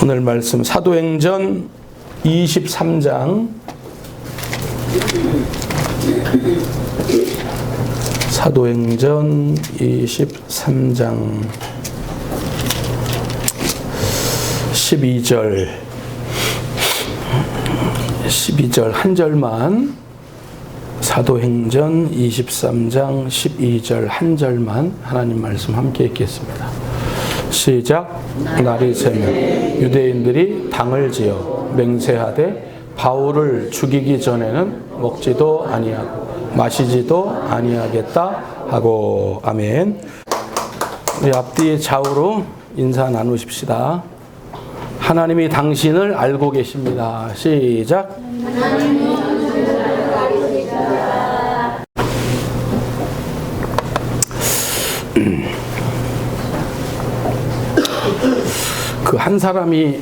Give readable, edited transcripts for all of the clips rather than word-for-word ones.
오늘 말씀 사도행전 23장 사도행전 23장 12절 한 절만 사도행전 23장 12절 한 절만 하나님 말씀 함께 읽겠습니다. 시작. 날이 새면 유대인들이 당을 지어 맹세하되 바울을 죽이기 전에는 먹지도 아니하고 마시지도 아니하겠다 하고. 아멘. 우리 앞뒤 좌우로 인사 나누십시다. 하나님이 당신을 알고 계십니다. 시작. 그 한 사람이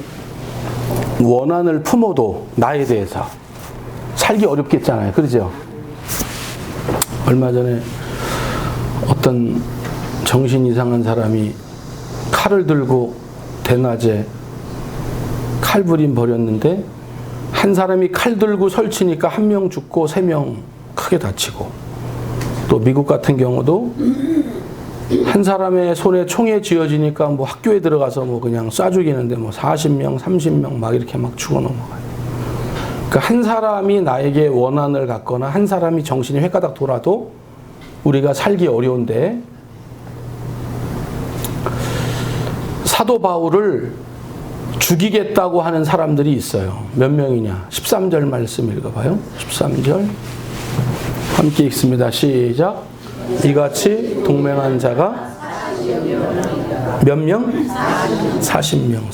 원한을 품어도 나에 대해서 살기 어렵겠잖아요. 그러죠? 얼마 전에 어떤 정신 이상한 사람이 칼을 들고 대낮에 칼부림 벌였는데 한 사람이 칼 들고 설치니까 1명 죽고 3명 크게 다치고, 또 미국 같은 경우도 한 사람의 손에 총에 쥐어지니까 뭐 학교에 들어가서 뭐 그냥 쏴 죽이는데 뭐 40명, 30명 막 이렇게 막 죽어 넘어가요. 그러니까 한 사람이 나에게 원한을 갖거나 한 사람이 정신이 획가닥 돌아도 우리가 살기 어려운데, 사도 바울을 죽이겠다고 하는 사람들이 있어요. 몇 명이냐? 13절 말씀 읽어봐요. 13절 함께 읽습니다. 시작. 이같이 동맹한 자가 몇 명? 40명.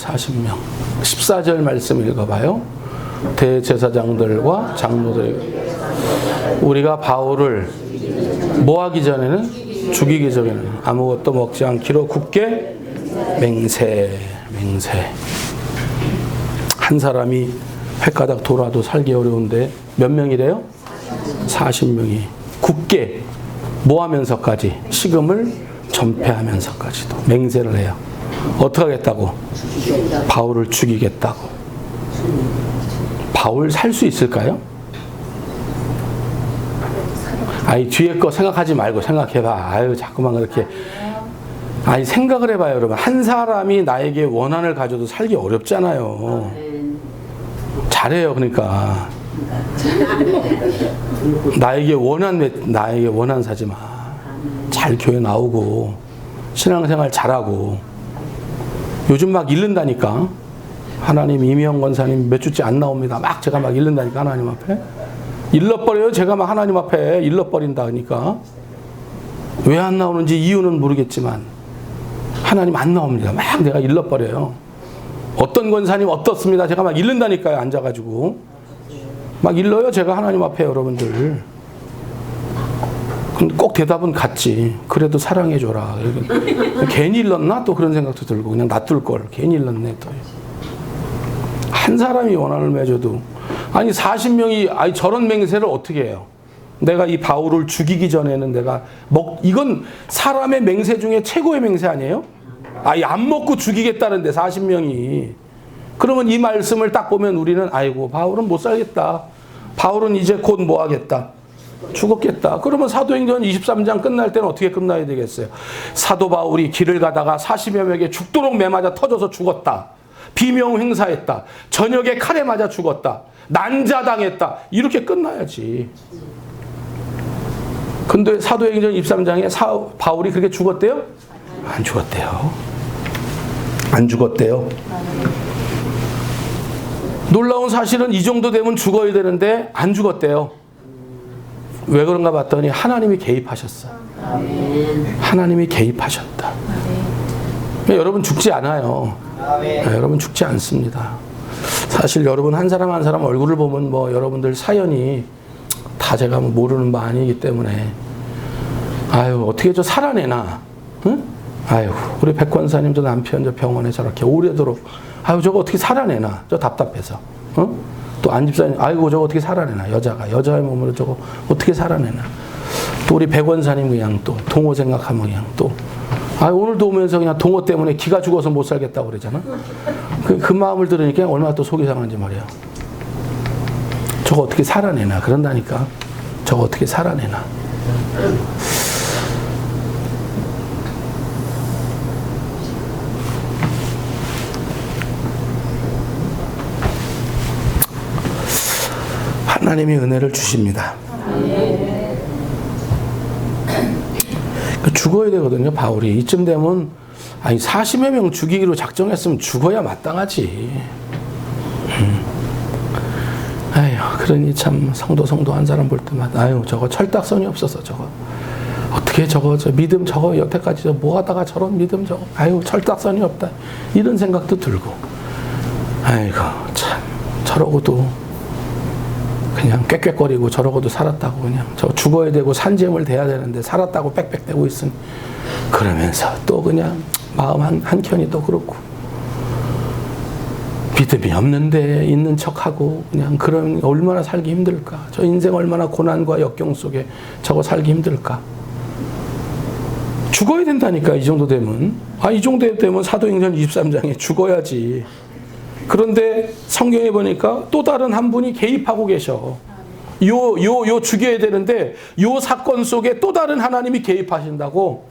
14절 말씀 읽어봐요. 대제사장들과 장로들, 우리가 바울을 뭐 하기 전에는, 죽이기 전에는 아무것도 먹지 않기로 굳게 맹세. 한 사람이 획가닥 돌아도 살기 어려운데 몇 명이래요? 40명이 굳게 뭐 하면서까지? 식음을 전폐하면서까지도 맹세를 해요. 어떻게 하겠다고? 바울을 죽이겠다고. 바울 살 수 있을까요? 아니, 뒤에 거 생각하지 말고 생각해봐. 아유, 자꾸만 그렇게. 아니, 생각을 해봐요, 여러분. 한 사람이 나에게 원한을 가져도 살기 어렵잖아요. 잘해요, 그러니까. 나에게 원한 사지 마. 잘 교회 나오고 신앙생활 잘하고. 요즘 막 잃는다니까. 하나님, 이미영 권사님 몇 주째 안 나옵니다. 막 제가 막 잃는다니까, 하나님 앞에. 일러버려요. 제가 막 하나님 앞에 일러버린다 그러니까. 왜 안 나오는지 이유는 모르겠지만 하나님 안 나옵니다. 막 내가 일러버려요. 어떤 권사님 어떻습니다. 제가 막 잃는다니까요. 앉아가지고 막 일러요. 제가 하나님 앞에. 여러분들. 근데 꼭 대답은 같지. 그래도 사랑해줘라. 괜히 일렀나? 또 그런 생각도 들고, 그냥 놔둘 걸. 괜히 일렀네 또. 한 사람이 원한을 맺어도, 아니 40명이 아니 저런 맹세를 어떻게 해요? 내가 이 바울을 죽이기 전에는 내가 이건 사람의 맹세 중에 최고의 맹세 아니에요? 아니 안 먹고 죽이겠다는데 40명이. 그러면 이 말씀을 딱 보면 우리는 아이고 바울은 못 살겠다. 바울은 이제 곧 뭐 하겠다? 죽었겠다. 그러면 사도행전 23장 끝날 때는 어떻게 끝나야 되겠어요? 사도 바울이 길을 가다가 40여 명에게 죽도록 매맞아 터져서 죽었다. 비명 행사했다. 저녁에 칼에 맞아 죽었다. 난자당했다. 이렇게 끝나야지. 근데 사도행전 23장에 바울이 그렇게 죽었대요? 안 죽었대요. 안 죽었대요. 놀라운 사실은 이 정도 되면 죽어야 되는데 안 죽었대요. 왜 그런가 봤더니 하나님이 개입하셨어. 하나님이 개입하셨다. 여러분 죽지 않아요. 여러분 죽지 않습니다. 사실 여러분 한 사람 한 사람 얼굴을 보면 뭐 여러분들 사연이 다 제가 모르는 바 아니기 때문에, 아유 어떻게 저 살아내나? 응? 아유 우리 백권사님 저 남편 저 병원에 저렇게 오래도록, 아유 저거 어떻게 살아내나? 저 답답해서. 응? 또 안집사님, 아이고 저거 어떻게 살아내나? 여자의 몸으로 저거 어떻게 살아내나? 또 우리 백원사님 그냥 또 동호 생각하면 그냥 또, 오늘도 오면서 그냥 동호 때문에 기가 죽어서 못 살겠다고 그러잖아. 그 마음을 들으니까 얼마나 또 속이 상한지 말이에요. 저거 어떻게 살아내나 그런다니까. 저거 어떻게 살아내나. 하나님이 은혜를 주십니다. 죽어야 되거든요, 바울이. 이쯤 되면, 아니, 40여 명 죽이기로 작정했으면 죽어야 마땅하지. 아휴, 그러니 참, 성도 한 사람 볼 때마다, 아유, 저거 철딱선이 없어서 저거. 어떻게 저거, 믿음 저거, 여태까지 뭐 하다가 저런 믿음 저거. 아유, 철딱선이 없다. 이런 생각도 들고. 아이고, 참, 저러고도, 그냥 꽥꽥거리고 저러고도 살았다고 그냥 저 죽어야 되고 산재물 돼야 되는데 살았다고 빽빽대고 있으니 그러면서 또 그냥 마음 한켠이 또 그렇고 믿음이 없는데 있는 척하고 그냥 그런 얼마나 살기 힘들까. 저 인생 얼마나 고난과 역경 속에 저거 살기 힘들까. 죽어야 된다니까. 이 정도 되면. 이 정도 되면 사도행전 23장에 죽어야지. 그런데 성경에 보니까 또 다른 한 분이 개입하고 계셔. 요 죽여야 되는데 요 사건 속에 또 다른 하나님이 개입하신다고.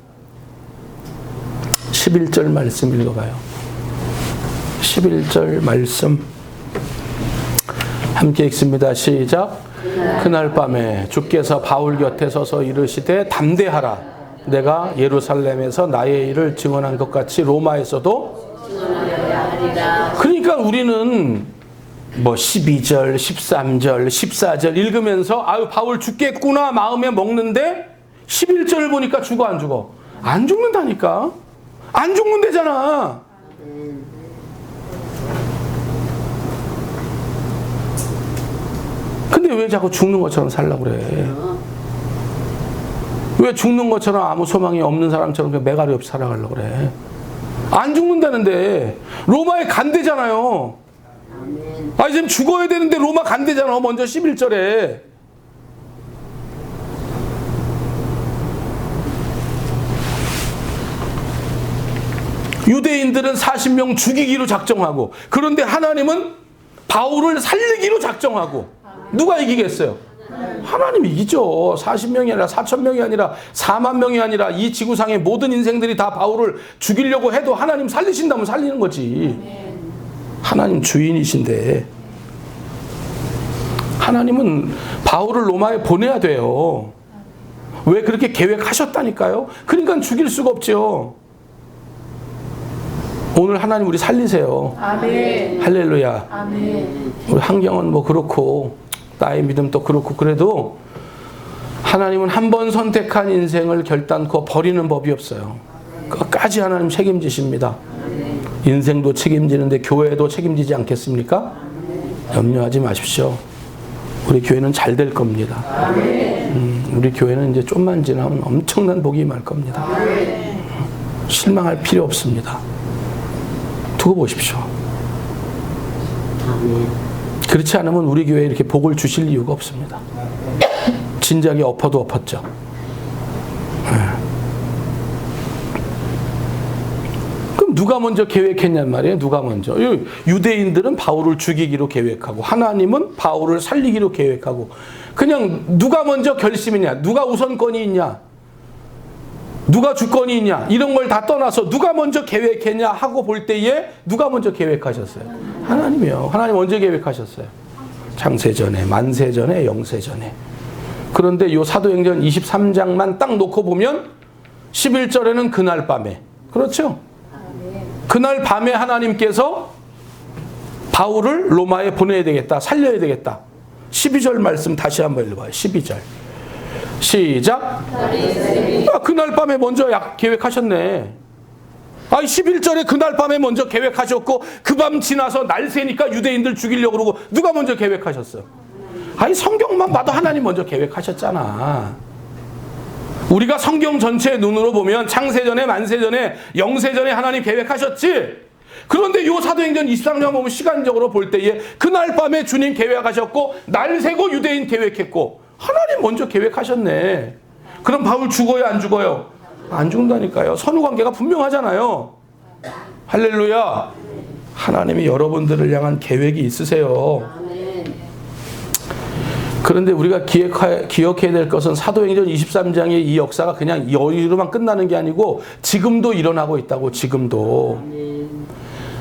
11절 말씀 읽어봐요. 11절 말씀 함께 읽습니다. 시작. 그날 밤에 주께서 바울 곁에 서서 이르시되 담대하라. 내가 예루살렘에서 나의 일을 증언한 것 같이 로마에서도. 그러니까 우리는 뭐 12절, 13절, 14절 읽으면서 아유 바울 죽겠구나 마음에 먹는데 11절을 보니까 죽어 안 죽어? 안 죽는다니까. 안 죽는다잖아. 근데 왜 자꾸 죽는 것처럼 살려고 그래? 왜 죽는 것처럼 아무 소망이 없는 사람처럼 그냥 매가리 없이 살아가려고 그래? 안 죽는다는데 로마에 간대잖아요. 지금 죽어야 되는데 로마 간대잖아. 먼저 11절에. 유대인들은 40명 죽이기로 작정하고 그런데 하나님은 바울을 살리기로 작정하고 누가 이기겠어요? 하나님이 이기죠. 40명이 아니라 4,000명이 아니라 4만 명이 아니라 이 지구상의 모든 인생들이 다 바울을 죽이려고 해도 하나님 살리신다면 살리는 거지. 하나님 주인이신데 하나님은 바울을 로마에 보내야 돼요. 왜 그렇게 계획하셨다니까요. 그러니까 죽일 수가 없죠. 오늘 하나님 우리 살리세요. 아멘. 할렐루야. 아멘. 우리 환경은 뭐 그렇고 나의 믿음도 그렇고 그래도 하나님은 한 번 선택한 인생을 결단코 버리는 법이 없어요. 끝까지 하나님 책임지십니다. 인생도 책임지는데 교회도 책임지지 않겠습니까? 염려하지 마십시오. 우리 교회는 잘 될 겁니다. 우리 교회는 이제 좀만 지나면 엄청난 복이 임할 겁니다. 실망할 필요 없습니다. 두고 보십시오. 그렇지 않으면 우리 교회에 이렇게 복을 주실 이유가 없습니다. 진작에 엎어도 엎었죠. 그럼 누가 먼저 계획했냔 말이에요. 누가 먼저. 유대인들은 바울을 죽이기로 계획하고 하나님은 바울을 살리기로 계획하고 그냥 누가 먼저 결심이냐. 누가 우선권이 있냐. 누가 주권이 있냐. 이런 걸 다 떠나서 누가 먼저 계획했냐 하고 볼 때에 누가 먼저 계획하셨어요? 하나님이요. 하나님 언제 계획하셨어요? 창세전에, 만세전에, 영세전에. 그런데 요 사도행전 23장만 딱 놓고 보면 11절에는 그날 밤에. 그렇죠? 그날 밤에 하나님께서 바울을 로마에 보내야 되겠다. 살려야 되겠다. 12절 말씀 다시 한번 읽어봐요. 12절. 시작. 그날 밤에 먼저 계획하셨네. 11절에 그날 밤에 먼저 계획하셨고 그 밤 지나서 날 새니까 유대인들 죽이려고 그러고 누가 먼저 계획하셨어? 성경만 봐도 하나님 먼저 계획하셨잖아. 우리가 성경 전체의 눈으로 보면 창세전에, 만세전에, 영세전에 하나님 계획하셨지. 그런데 요 사도행전 23장 보면 시간적으로 볼 때에 그날 밤에 주님 계획하셨고 날 새고 유대인 계획했고 하나님 먼저 계획하셨네. 그럼 바울 죽어요, 안 죽어요? 안 죽는다니까요. 선후관계가 분명하잖아요. 할렐루야. 하나님이 여러분들을 향한 계획이 있으세요. 그런데 우리가 기억해야 될 것은 사도행전 23장의 이 역사가 그냥 여기로만 끝나는 게 아니고 지금도 일어나고 있다고. 지금도.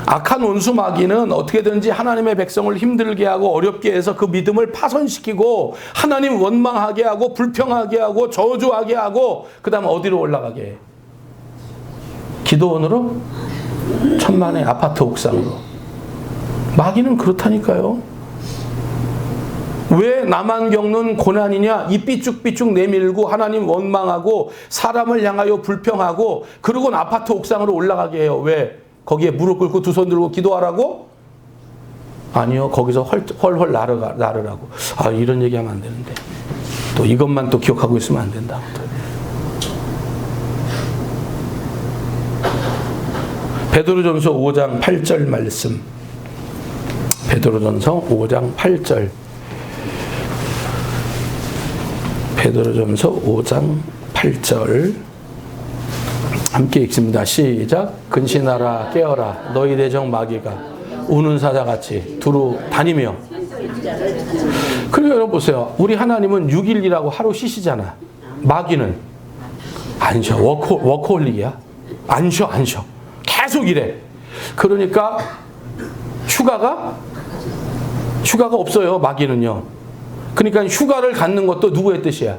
악한 원수 마귀는 어떻게든지 하나님의 백성을 힘들게 하고 어렵게 해서 그 믿음을 파손시키고 하나님 원망하게 하고 불평하게 하고 저주하게 하고 그 다음 어디로 올라가게 해? 기도원으로? 천만의 아파트 옥상으로. 마귀는 그렇다니까요. 왜 나만 겪는 고난이냐? 이 삐쭉삐쭉 내밀고 하나님 원망하고 사람을 향하여 불평하고 그러고는 아파트 옥상으로 올라가게 해요. 왜? 거기에 무릎 꿇고 두 손 들고 기도하라고? 아니요. 거기서 헐헐 나르라고. 아, 이런 얘기하면 안 되는데. 또 이것만 또 기억하고 있으면 안 된다. 베드로전서 5장 8절 말씀. 베드로전서 5장 8절. 베드로전서 5장 8절 함께 읽습니다. 시작. 근신하라 깨어라 너희 대적 마귀가 우는 사자같이 두루 다니며. 그리고 여러분 보세요. 우리 하나님은 6일이라고 하루 쉬시잖아. 마귀는 안 쉬어. 워커홀릭이야. 안 쉬어. 계속 일해. 그러니까 휴가가 없어요. 마귀는요. 그러니까 휴가를 갖는 것도 누구의 뜻이야?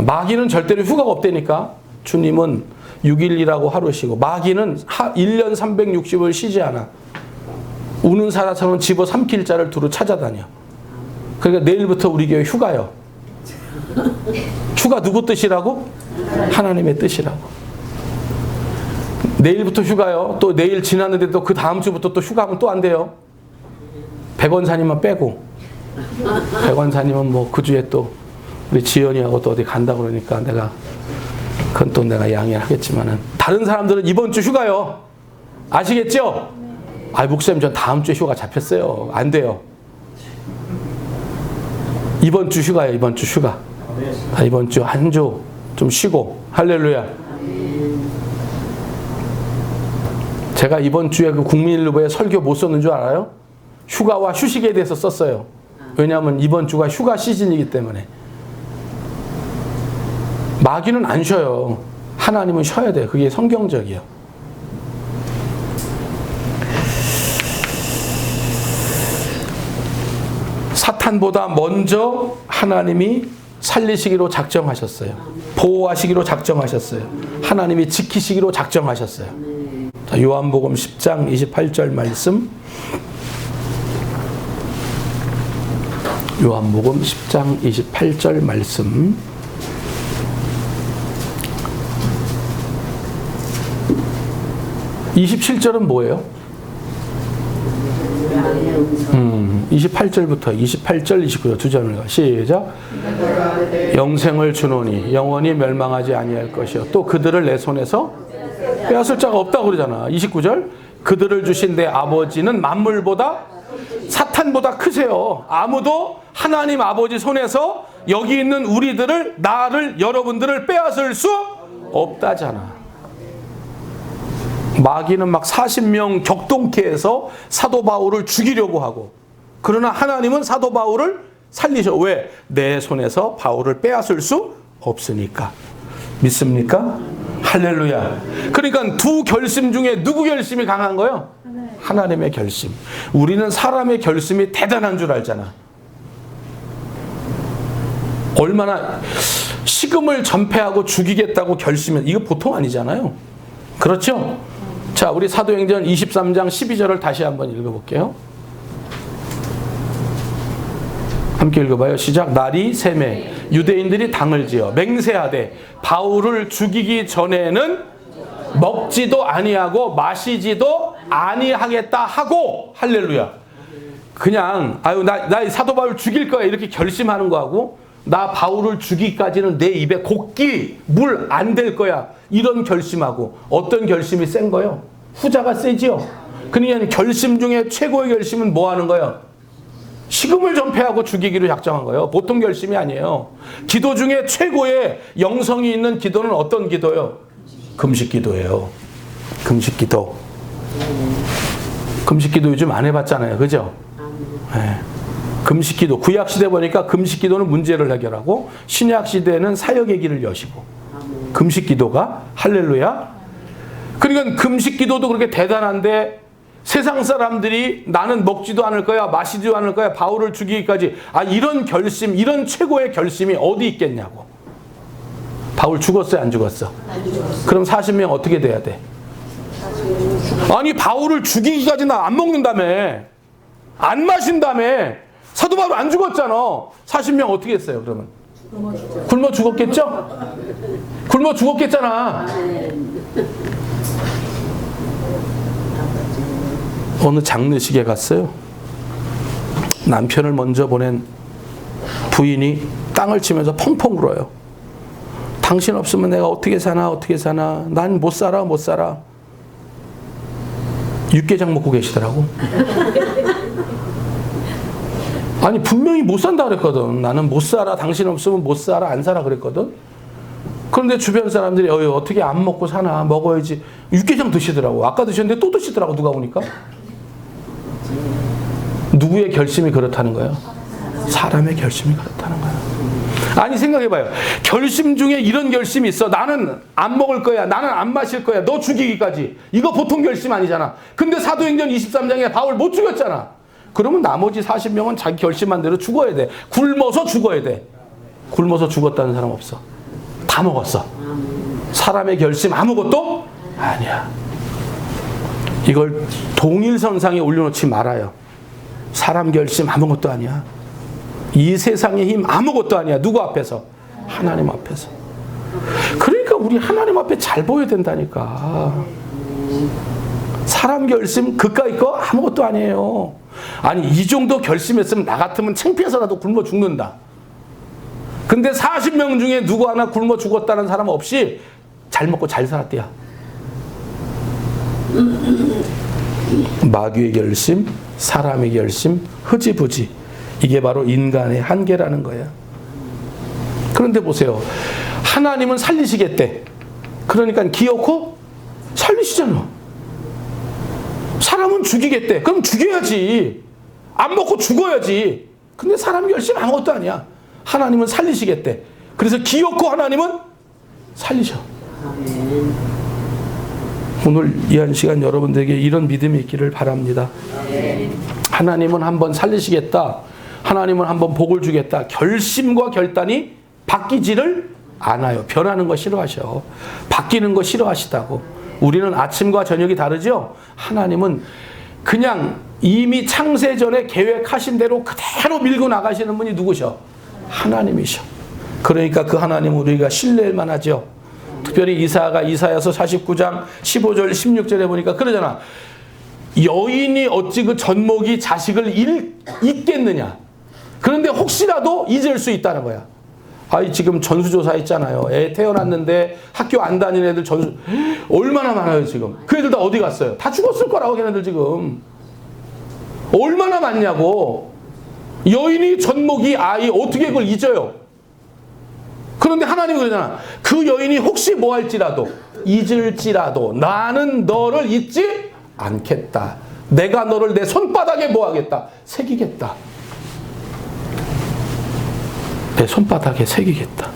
마귀는 절대로 휴가가 없다니까. 주님은 6일이라고 하루 쉬고 마귀는 1년 360을 쉬지 않아. 우는 사자처럼 집어 삼킬 자를 두루 찾아다녀. 그러니까 내일부터 우리 교회 휴가요. 휴가 누구 뜻이라고? 하나님의 뜻이라고. 내일부터 휴가요. 또 내일 지났는데 또 그 다음 주부터 또 휴가하면 또 안 돼요. 백원사님만 빼고. 백원사님은 뭐 그 주에 또 우리 지연이하고 또 어디 간다 그러니까 그건 또 내가 양해하겠지만은 다른 사람들은 이번 주 휴가요. 아시겠죠? 아, 목사님 전 다음 주에 휴가 잡혔어요. 안 돼요. 이번 주 휴가예요. 이번 주 휴가. 이번 주 한 주 좀 쉬고. 할렐루야. 제가 이번 주에 그 국민일보에 설교 못 썼는 줄 알아요? 휴가와 휴식에 대해서 썼어요. 왜냐하면 이번 주가 휴가 시즌이기 때문에. 마귀는 안 쉬어요. 하나님은 쉬어야 돼요. 그게 성경적이에요. 사탄보다 먼저 하나님이 살리시기로 작정하셨어요. 보호하시기로 작정하셨어요. 하나님이 지키시기로 작정하셨어요. 자, 요한복음 10장 28절 말씀. 요한복음 10장 28절 말씀. 27절은 뭐예요? 28절부터 28절 29절 두 절을 시작. 영생을 주노니 영원히 멸망하지 아니할 것이요 또 그들을 내 손에서 빼앗을 자가 없다고 그러잖아. 29절. 그들을 주신 내 아버지는 만물보다 사탄보다 크세요. 아무도 하나님 아버지 손에서 여기 있는 우리들을, 나를, 여러분들을 빼앗을 수 없다잖아. 마귀는 막 40명 격동케 해서 사도 바울을 죽이려고 하고, 그러나 하나님은 사도 바울을 살리셔. 왜? 내 손에서 바울을 빼앗을 수 없으니까. 믿습니까? 할렐루야. 그러니까 두 결심 중에 누구 결심이 강한 거예요? 하나님의 결심. 우리는 사람의 결심이 대단한 줄 알잖아. 얼마나 식음을 전폐하고 죽이겠다고 결심은, 이거 보통 아니잖아요. 그렇죠? 자, 우리 사도행전 23장 12절을 다시 한번 읽어볼게요. 함께 읽어봐요. 시작. 날이 새매 유대인들이 당을 지어 맹세하되 바울을 죽이기 전에는 먹지도 아니하고 마시지도 아니하겠다 하고. 할렐루야. 그냥 아유 나 사도 바울 죽일 거야 이렇게 결심하는 거하고, 나 바울을 죽이기까지는 내 입에 곡기 물 안 될 거야 이런 결심하고, 어떤 결심이 센 거예요? 후자가 세지요. 그러니까 결심 중에 최고의 결심은 뭐 하는 거예요? 식음을 전폐하고 죽이기로 작정한 거예요. 보통 결심이 아니에요. 기도 중에 최고의 영성이 있는 기도는 어떤 기도예요? 금식 기도예요. 금식 기도. 금식기도 요즘 안 해봤잖아요. 그죠? 네. 금식기도, 구약시대 보니까 금식기도는 문제를 해결하고 신약시대는 사역의 길을 여시고 금식기도가 할렐루야. 그러니까 금식기도도 그렇게 대단한데 세상 사람들이 나는 먹지도 않을 거야, 마시지도 않을 거야, 바울을 죽이기까지, 이런 결심, 이런 최고의 결심이 어디 있겠냐고. 바울 죽었어요, 안 죽었어? 안 죽었어. 그럼 40명 어떻게 돼야 돼? 아니 바울을 죽이기까지 나 안 먹는다며, 안 마신다며. 사도 바울 안 죽었잖아. 40명 어떻게 했어요 그러면? 굶어 죽었겠죠? 굶어 죽었겠잖아. 어느 장례식에 갔어요. 남편을 먼저 보낸 부인이 땅을 치면서 펑펑 울어요. 당신 없으면 내가 어떻게 사나, 어떻게 사나. 난 못 살아, 못 살아. 육개장 먹고 계시더라고. 아니 분명히 못 산다 그랬거든. 나는 못 살아, 당신 없으면 못 살아, 안 살아 그랬거든. 그런데 주변 사람들이 어떻게 안 먹고 사나, 먹어야지. 육개장 드시더라고. 아까 드셨는데 또 드시더라고, 누가 보니까. 누구의 결심이 그렇다는 거예요? 사람의 결심이 그렇다는 거예요. 아니 생각해봐요. 결심 중에 이런 결심이 있어. 나는 안 먹을 거야, 나는 안 마실 거야, 너 죽이기까지. 이거 보통 결심 아니잖아. 근데 사도행전 23장에 바울 못 죽였잖아. 그러면 나머지 40명은 자기 결심한 대로 죽어야 돼. 굶어서 죽어야 돼. 굶어서 죽었다는 사람 없어. 다 먹었어. 사람의 결심 아무것도 아니야. 이걸 동일선상에 올려놓지 말아요. 사람 결심 아무것도 아니야. 이 세상의 힘 아무것도 아니야. 누구 앞에서? 하나님 앞에서. 그러니까 우리 하나님 앞에 잘 보여야 된다니까. 사람 결심 그까이 거 아무것도 아니에요. 아니 이 정도 결심했으면 나 같으면 창피해서라도 굶어 죽는다. 근데 40명 중에 누구 하나 굶어 죽었다는 사람 없이 잘 먹고 잘 살았대요. 마귀의 결심, 사람의 결심, 흐지부지. 이게 바로 인간의 한계라는 거야. 그런데 보세요. 하나님은 살리시겠대. 그러니까 기어코 살리시잖아. 사람은 죽이겠대. 그럼 죽여야지. 안 먹고 죽어야지. 근데 사람 결심 아무것도 아니야. 하나님은 살리시겠대. 그래서 기어코 하나님은 살리셔. 오늘 이 한 시간 여러분들에게 이런 믿음이 있기를 바랍니다. 하나님은 한번 살리시겠다. 하나님은 한번 복을 주겠다. 결심과 결단이 바뀌지를 않아요. 변하는 거 싫어하셔. 바뀌는 거 싫어하시다고. 우리는 아침과 저녁이 다르죠? 하나님은 그냥 이미 창세전에 계획하신 대로 그대로 밀고 나가시는 분이 누구셔? 하나님이셔. 그러니까 그 하나님 우리가 신뢰할 만하죠. 특별히 이사야서 49장 15절 16절에 보니까 그러잖아. 여인이 어찌 그 젖먹이 자식을 잊겠느냐. 그런데 혹시라도 잊을 수 있다는 거야. 지금 전수조사 있잖아요. 애 태어났는데 학교 안 다니는 애들 전수 얼마나 많아요 지금. 그 애들 다 어디 갔어요? 다 죽었을 거라고 걔네들 지금. 얼마나 많냐고. 여인이 젖먹이 아이 어떻게 그걸 잊어요? 그런데 하나님은 그러잖아. 그 여인이 혹시 뭐 할지라도 잊을지라도 나는 너를 잊지 않겠다. 내가 너를 내 손바닥에 뭐 하겠다? 새기겠다. 내 손바닥에 새기겠다.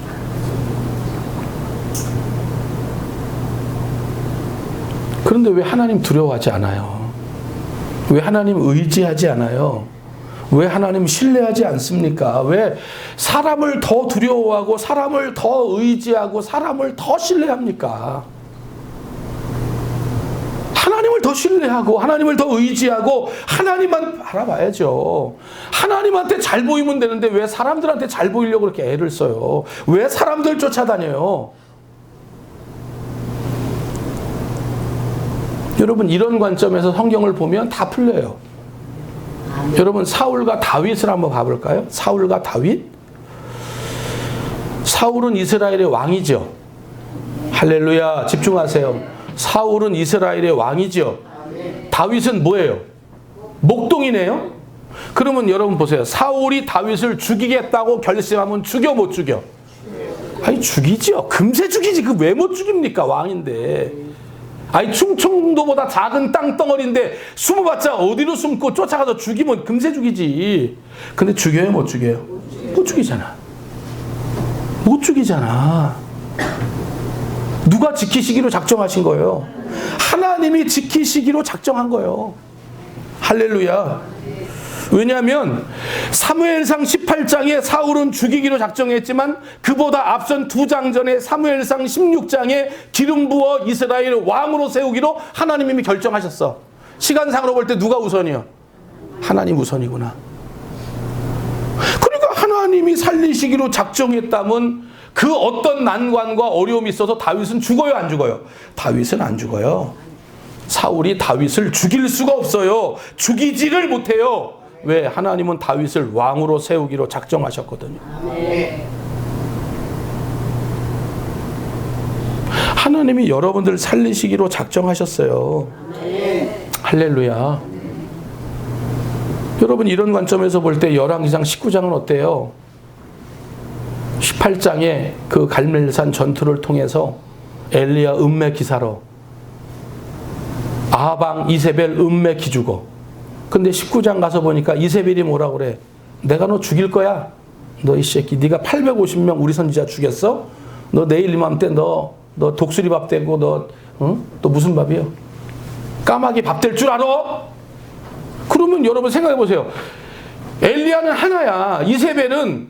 그런데 왜 하나님 두려워하지 않아요? 왜 하나님 의지하지 않아요? 왜 하나님 신뢰하지 않습니까? 왜 사람을 더 두려워하고 사람을 더 의지하고 사람을 더 신뢰합니까? 하나님을 더 신뢰하고 하나님을 더 의지하고 하나님만 바라봐야죠. 하나님한테 잘 보이면 되는데 왜 사람들한테 잘 보이려고 그렇게 애를 써요? 왜 사람들 쫓아다녀요? 여러분 이런 관점에서 성경을 보면 다 풀려요. 여러분 사울과 다윗을 한번 봐볼까요? 사울과 다윗? 사울은 이스라엘의 왕이죠. 할렐루야, 집중하세요. 사울은 이스라엘의 왕이죠. 다윗은 뭐예요? 목동이네요. 그러면 여러분 보세요. 사울이 다윗을 죽이겠다고 결심하면 죽여 못 죽여? 죽이죠. 금세 죽이지. 그 왜 못 죽입니까? 왕인데. 아니 충청도보다 작은 땅덩어리인데 숨어봤자 어디로 숨고 쫓아가서 죽이면 금세 죽이지. 근데 죽여요, 못 죽여요? 못 죽이잖아. 못 죽이잖아. 누가 지키시기로 작정하신 거예요? 하나님이 지키시기로 작정한 거예요. 할렐루야. 왜냐하면 사무엘상 18장에 사울은 죽이기로 작정했지만 그보다 앞선 2장 전에 사무엘상 16장에 기름 부어 이스라엘 왕으로 세우기로 하나님이 이미 결정하셨어. 시간상으로 볼 때 누가 우선이요? 하나님 우선이구나. 그러니까 하나님이 살리시기로 작정했다면 그 어떤 난관과 어려움이 있어서 다윗은 죽어요, 안 죽어요? 다윗은 안 죽어요. 사울이 다윗을 죽일 수가 없어요. 죽이지를 못해요. 왜? 하나님은 다윗을 왕으로 세우기로 작정하셨거든요. 하나님이 여러분들 살리시기로 작정하셨어요. 할렐루야. 여러분 이런 관점에서 볼 때 열왕기상 19장은 어때요? 18장에 그 갈멜산 전투를 통해서 엘리야 음매 기사로 아방 이세벨 음매 기죽어. 근데 19장 가서 보니까 이세벨이 뭐라 그래? 내가 너 죽일 거야. 너 이 새끼, 네가 850명 우리 선지자 죽였어? 너 내일 이맘때 너 독수리 밥 되고 너 또 무슨 밥이요? 까마귀 밥 될 줄 알아? 그러면 여러분 생각해 보세요. 엘리야는 하나야. 이세벨은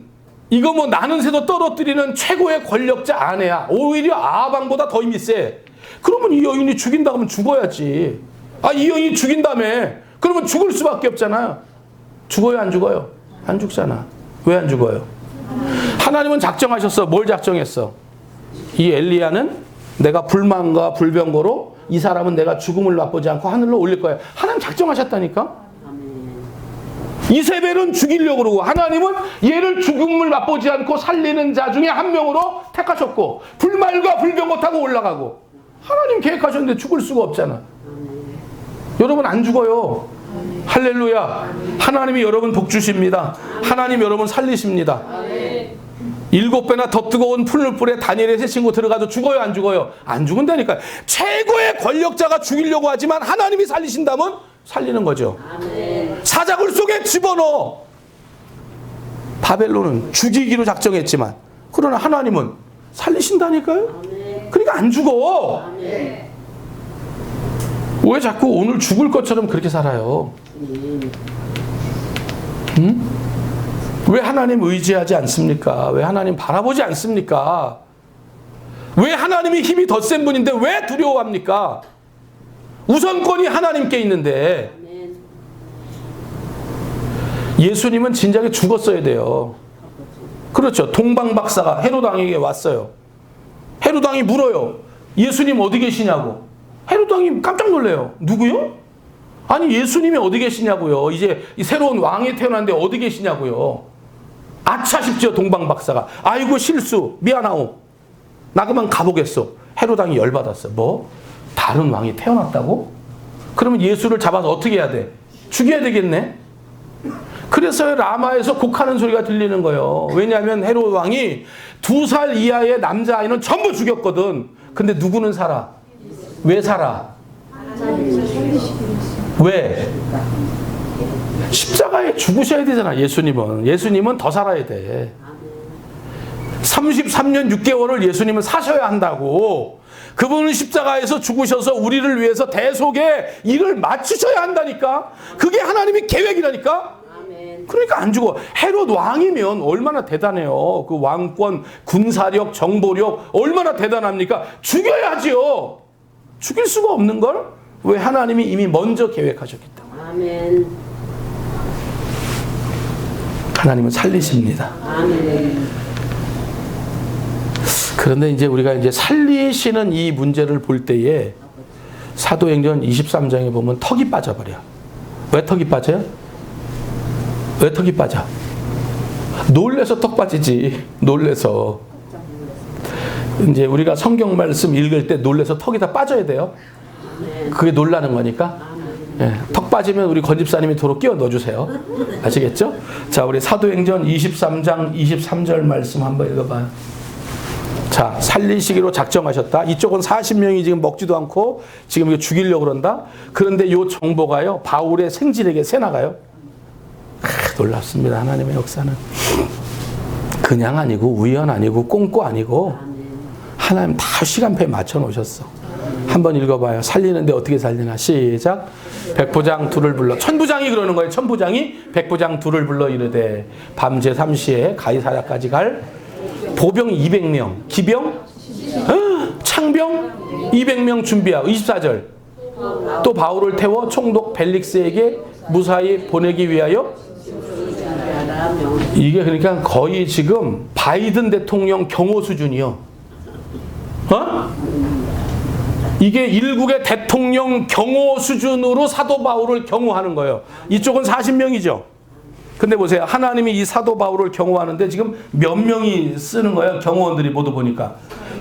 이거 뭐 나는 새도 떨어뜨리는 최고의 권력자 아내야. 오히려 아방보다 더 힘이 세. 그러면 이 여인이 죽인다 하면 죽어야지. 아, 이 여인이 죽인다며. 그러면 죽을 수밖에 없잖아요. 죽어요, 안 죽어요? 안 죽잖아. 왜 안 죽어요? 하나님은 작정하셨어. 뭘 작정했어? 이 엘리야는 내가 불만과 불병거로 이 사람은 내가 죽음을 맛보지 않고 하늘로 올릴 거야. 하나님 작정하셨다니까? 이세벨은 죽이려고 그러고 하나님은 얘를 죽음을 맛보지 않고 살리는 자 중에 한 명으로 택하셨고 불말과 불병거 타고 올라가고 하나님 계획하셨는데 죽을 수가 없잖아. 여러분 안 죽어요. 할렐루야. 하나님이 여러분 복 주십니다. 하나님 여러분 살리십니다. 7배나 더 뜨거운 풀물불에 다니엘의 세 친구 들어가도 죽어요, 안 죽어요? 안 죽은다니까요. 최고의 권력자가 죽이려고 하지만 하나님이 살리신다면 살리는 거죠. 사자굴 속에 집어넣어. 바벨론은 죽이기로 작정했지만 그러나 하나님은 살리신다니까요. 그러니까 안 죽어. 왜 자꾸 오늘 죽을 것처럼 그렇게 살아요? 응? 왜 하나님 의지하지 않습니까? 왜 하나님 바라보지 않습니까? 왜 하나님이 힘이 더 센 분인데 왜 두려워합니까? 우선권이 하나님께 있는데. 예수님은 진작에 죽었어야 돼요. 그렇죠. 동방박사가 헤롯 왕에게 왔어요. 헤롯 왕이 물어요. 예수님 어디 계시냐고. 헤롯 왕이 깜짝 놀래요. 누구요? 아니 예수님이 어디 계시냐고요. 이제 이 새로운 왕이 태어났는데 어디 계시냐고요. 아차 싶죠. 동방박사가. 아이고 실수 미안하오. 나 그만 가보겠어. 헤롯 왕이 열받았어. 뭐? 다른 왕이 태어났다고? 그러면 예수를 잡아서 어떻게 해야 돼? 죽여야 되겠네. 그래서 라마에서 곡하는 소리가 들리는 거예요. 왜냐하면 헤롯 왕이 2살 이하의 남자아이는 전부 죽였거든. 근데 누구는 살아? 왜 살아? 왜? 십자가에 죽으셔야 되잖아. 예수님은 더 살아야 돼. 33년 6개월을 예수님은 사셔야 한다고. 그분은 십자가에서 죽으셔서 우리를 위해서 대속의 일을 마치셔야 한다니까. 그게 하나님의 계획이라니까. 그러니까 안 죽어. 헤롯 왕이면 얼마나 대단해요. 그 왕권, 군사력, 정보력 얼마나 대단합니까? 죽여야지요. 죽일 수가 없는 걸? 왜? 하나님이 이미 먼저 계획하셨기 때문에. 아멘. 하나님은 살리십니다. 아멘. 그런데 이제 우리가 이제 살리시는 이 문제를 볼 때에 사도행전 23장에 보면 턱이 빠져버려. 왜 턱이 빠져요? 왜 턱이 빠져? 놀래서 턱 빠지지. 놀래서. 이제 우리가 성경 말씀 읽을 때 놀래서 턱이 다 빠져야 돼요. 그게 놀라는 거니까. 예, 턱 빠지면 우리 건집사님이 도로 끼워 넣어주세요. 아시겠죠? 자, 우리 사도행전 23장 23절 말씀 한번 읽어봐요. 자, 살리시기로 작정하셨다. 이쪽은 40명이 지금 먹지도 않고 지금 이거 죽이려고 그런다. 그런데 이 정보가요, 바울의 생질에게 새나가요. 놀랍습니다. 하나님의 역사는. 그냥 아니고 우연 아니고 꽁꼬 아니고 하나님 다 시간표에 맞춰 놓으셨어. 한번 읽어봐요. 살리는데 어떻게 살리나. 시작. 백부장 둘을 불러. 천부장이 그러는 거예요. 천부장이 백부장 둘을 불러 이르되 밤 제3시에 가이사랴까지 갈 보병 200명, 기병, 창병 200명 준비하고. 24절. 또 바울을 태워 총독 벨릭스에게 무사히 보내기 위하여. 이게 그러니까 거의 지금 바이든 대통령 경호 수준이요. 이게 일국의 대통령 경호 수준으로 사도 바울을 경호하는 거예요. 이쪽은 40명이죠. 근데 보세요. 하나님이 이 사도 바울을 경호하는데 지금 몇 명이 쓰는 거예요. 경호원들이 모두 보니까.